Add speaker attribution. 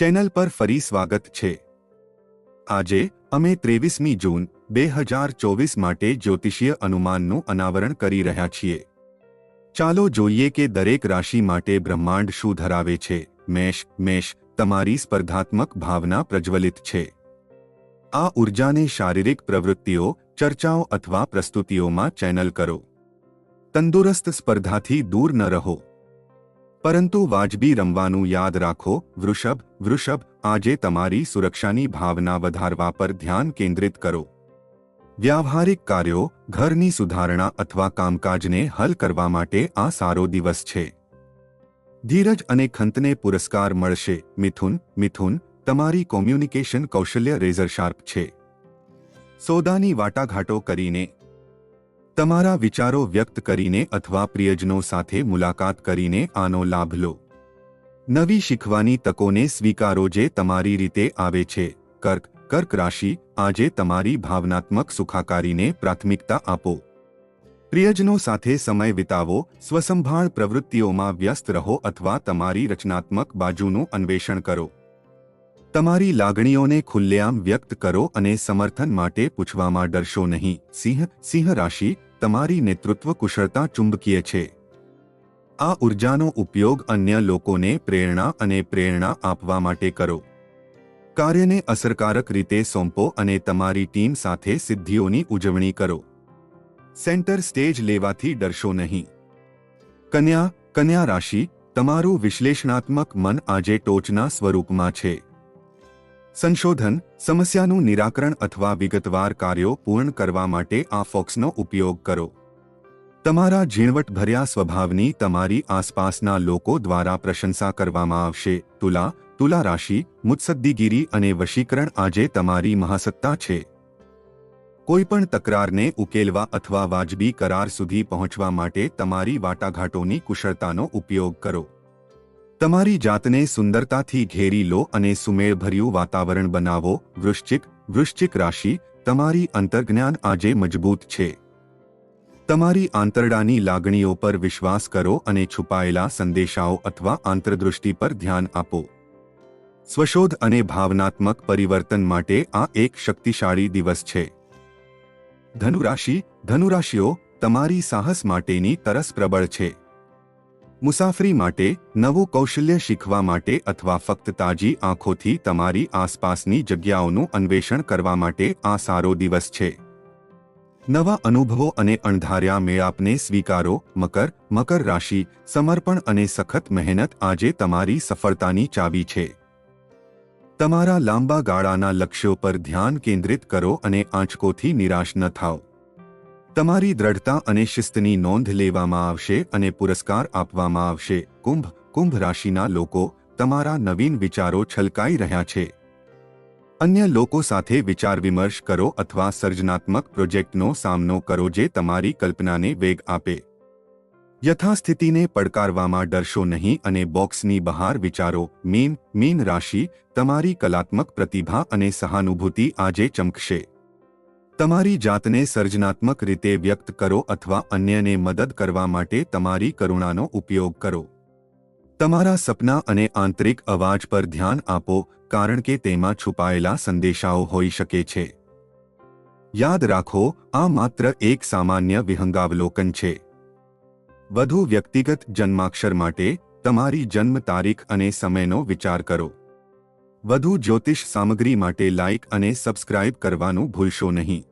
Speaker 1: Channel પર ફરી સ્વાગત છે। આજે અમે 23મી જૂન 2024 માટે જ્યોતિષીય અનુમાનનું અનાવરણ કરી રહ્યા છીએ। ચાલો જોઈએ કે દરેક રાશિ માટે બ્રહ્માંડ શું ધરાવે છે। મેષ તમારી સ્પર્ધાત્મક ભાવના પ્રજ્વલિત છે। આ ઉર્જાને શારીરિક પ્રવૃત્તિઓ, ચર્ચાઓ અથવા પ્રસ્તુતિઓમાં ચેનલ કરો। તંદુરસ્ત સ્પર્ધાથી દૂર ન રહો, પરંતુ વાજબી રમવાનું યાદ રાખો। વૃષભ આજે તમારી સુરક્ષાની ભાવના વધારવા પર ધ્યાન કેન્દ્રિત કરો। વ્યાવહારિક કાર્યો, ઘરની સુધારણા અથવા કામકાજને હલ કરવા માટે આ સારો દિવસ છે। ધીરજ અને ખંતને પુરસ્કાર મળશે। મિથુન તમારી કોમ્યુનિકેશન કૌશલ્ય રેઝર શાર્પ છે। સોદાની વાટાઘાટો કરીને, તમારા વિચારો વ્યક્ત કરીને અથવા પ્રિયજનો સાથે મુલાકાત કરીને આનો લાભ લો। નવી શીખવાની તકોને સ્વીકારો જે તમારી રીતે આવે છે। કર્ક રાશિ આજે તમારી ભાવનાત્મક સુખાકારીને પ્રાથમિકતા આપો। પ્રિયજનો સાથે સમય વિતાવો, સ્વસંભાળ પ્રવૃત્તિઓમાં વ્યસ્ત રહો અથવા તમારી રચનાત્મક બાજુનું અન્વેષણ કરો। તમારી લાગણીઓને ખુલ્લેઆમ વ્યક્ત કરો અને સમર્થન માટે પૂછવામાં ડરશો નહીં। સિંહ રાશિ તમારી નેતૃત્વ કુશળતા ચુંબકીય છે। આ ઉર્જાનો ઉપયોગ અન્ય લોકોને પ્રેરણા આપવા માટે કરો। કાર્યને અસરકારક રીતે સોંપો અને તમારી ટીમ સાથે સિદ્ધિઓની ઉજવણી કરો। સેન્ટર સ્ટેજ લેવાથી ડરશો નહીં। કન્યા રાશિ તમારું વિશ્લેષણાત્મક મન આજે ટોચના સ્વરૂપમાં છે। સંશોધન, સમસ્યાનું નિરાકરણ અથવા વિગતવાર કાર્યો પૂર્ણ કરવા માટે આ ફોક્સનો ઉપયોગ કરો। તમારા ઝીણવટભર્યા સ્વભાવની તમારી આસપાસના લોકો દ્વારા પ્રશંસા કરવામાં આવશે। તુલા રાશિ મુત્સદ્દીગીરી અને વશીકરણ આજે તમારી મહાસત્તા છે। કોઈપણ તકરારને ઉકેલવા અથવા વાજબી કરાર સુધી પહોંચવા માટે તમારી વાટાઘાટોની કુશળતાનો ઉપયોગ કરો। તમારી જાતને સુંદરતાથી ઘેરી લો અને સુમેળભર્યું વાતાવરણ બનાવો। વૃશ્ચિક રાશિ તમારી અંતર્જ્ઞાન આજે મજબૂત છે। તમારી આંતરડાની લાગણીઓ પર વિશ્વાસ કરો અને છુપાયેલા સંદેશાઓ અથવા આંતરદૃષ્ટિ પર ધ્યાન આપો। સ્વશોધ અને ભાવનાત્મક પરિવર્તન માટે આ એક શક્તિશાળી દિવસ છે। ધનુરાશિઓ તમારી સાહસ માટેની તરસ પ્રબળ છે। મુસાફરી માટે, નવું કૌશલ્ય શીખવા માટે અથવા ફક્ત તાજી આંખોથી તમારી આસપાસની જગ્યાઓનું અન્વેષણ કરવા માટે આ સારો દિવસ છે। નવા અનુભવો અને અણધાર્યા મેળાપને સ્વીકારો। મકર રાશિ સમર્પણ અને સખત મહેનત આજે તમારી સફળતાની ચાવી છે। તમારા લાંબા ગાળાના લક્ષ્યો પર ધ્યાન કેન્દ્રિત કરો અને આંચકોથી નિરાશ ન થાઓ। તમારી દ્રઢતા અને શિસ્તની નોંધ લેવામાં આવશે અને પુરસ્કાર આપવામાં આવશે। કુંભ રાશિના લોકો તમારા નવીન વિચારો છલકાઈ રહ્યા છે। અન્ય લોકો સાથે વિચાર વિમર્શ કરો અથવા સર્જનાત્મક પ્રોજેક્ટનો સામનો કરો જે તમારી કલ્પનાને વેગ આપે। યથાસ્થિતિને પડકારવામાં ડરશો નહીં અને બોક્સની બહાર વિચારો। મીન રાશિ તમારી કલાત્મક પ્રતિભા અને સહાનુભૂતિ આજે ચમકશે। તમારી જાતને સર્જનાત્મક રીતે વ્યક્ત કરો અથવા અન્યને મદદ કરવા માટે તમારી કરુણાનો ઉપયોગ કરો। તમારા સપના અને આંતરિક અવાજ પર ધ્યાન આપો કારણ કે તેમાં છુપાયેલા સંદેશાઓ હોઈ શકે છે। યાદ રાખો, આ માત્ર એક સામાન્ય વિહંગાવલોકન છે। વધુ વ્યક્તિગત જન્માક્ષર માટે તમારી જન્મ તારીખ અને સમયનો વિચાર કરો। વધુ જ્યોતિષ સામગ્રી માટે લાઇક અને સબસ્ક્રાઇબ કરવાનું ભૂલશો નહીં।